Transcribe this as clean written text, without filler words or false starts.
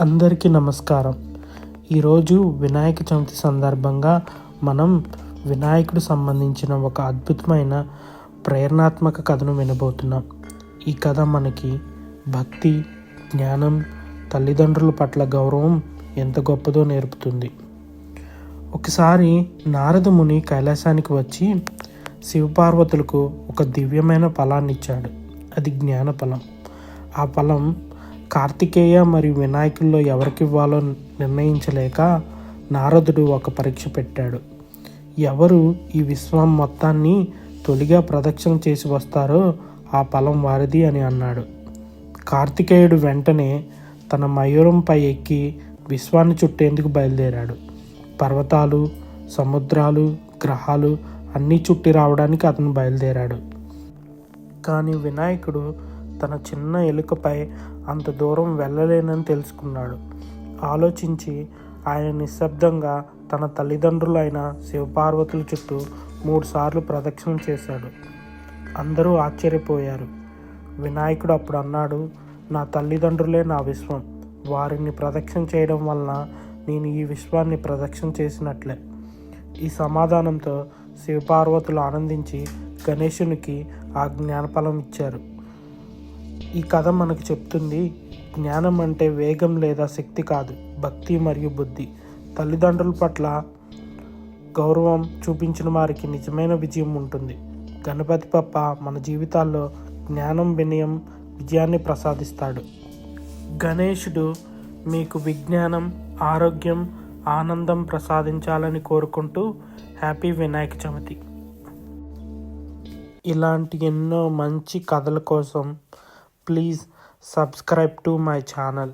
అందరికీ నమస్కారం. ఈరోజు వినాయక చవితి సందర్భంగా మనం వినాయకుడు సంబంధించిన ఒక అద్భుతమైన ప్రేరణాత్మక కథను వినబోతున్నాం. ఈ కథ మనకి భక్తి, జ్ఞానం, తల్లిదండ్రుల పట్ల గౌరవం ఎంత గొప్పదో నేర్పుతుంది. ఒకసారి నారద ముని కైలాసానికి వచ్చి శివపార్వతులకు ఒక దివ్యమైన ఫలాన్ని ఇచ్చాడు. అది జ్ఞాన ఫలం. ఆ ఫలం కార్తికేయ మరియు వినాయకుల్లో ఎవరికి ఇవ్వాలో నిర్ణయించలేక నారదుడు ఒక పరీక్ష పెట్టాడు. ఎవరు ఈ విశ్వం మొత్తాన్ని తొలిగా ప్రదక్షిణ చేసి వస్తారో ఆ ఫలం వారిది అని అన్నాడు. కార్తికేయుడు వెంటనే తన మయూరంపై ఎక్కి విశ్వాన్ని చుట్టేందుకు బయలుదేరాడు. పర్వతాలు, సముద్రాలు, గ్రహాలు అన్నీ చుట్టి రావడానికి అతను బయలుదేరాడు. కానీ వినాయకుడు తన చిన్న ఎలుకపై అంత దూరం వెళ్ళలేనని తెలుసుకున్నాడు. ఆలోచించి ఆయన నిశ్శబ్దంగా తన తల్లిదండ్రులైన శివపార్వతుల చుట్టూ 3 సార్లు ప్రదక్షిణ చేశాడు. అందరూ ఆశ్చర్యపోయారు. వినాయకుడు అప్పుడు అన్నాడు, నా తల్లిదండ్రులే నా విశ్వం. వారిని ప్రదక్షిణ చేయడం వలన నేను ఈ విశ్వాన్ని ప్రదక్షిణ చేసినట్లే. ఈ సమాధానంతో శివపార్వతులు ఆనందించి గణేశునికి ఆ జ్ఞానఫలం ఇచ్చారు. ఈ కథ మనకు చెప్తుంది, జ్ఞానం అంటే వేగం లేదా శక్తి కాదు, భక్తి మరియు బుద్ధి. తల్లిదండ్రుల పట్ల గౌరవం చూపించిన వారికి నిజమైన విజయం ఉంటుంది. గణపతి బప్ప మన జీవితాల్లో జ్ఞానం, వినయం, విజయాన్ని ప్రసాదిస్తాడు. గణేశుడు మీకు విజ్ఞానం, ఆరోగ్యం, ఆనందం ప్రసాదించాలని కోరుకుంటూ హ్యాపీ వినాయక చవితి. ఇలాంటి ఎన్నో మంచి కథల కోసం please subscribe to my channel.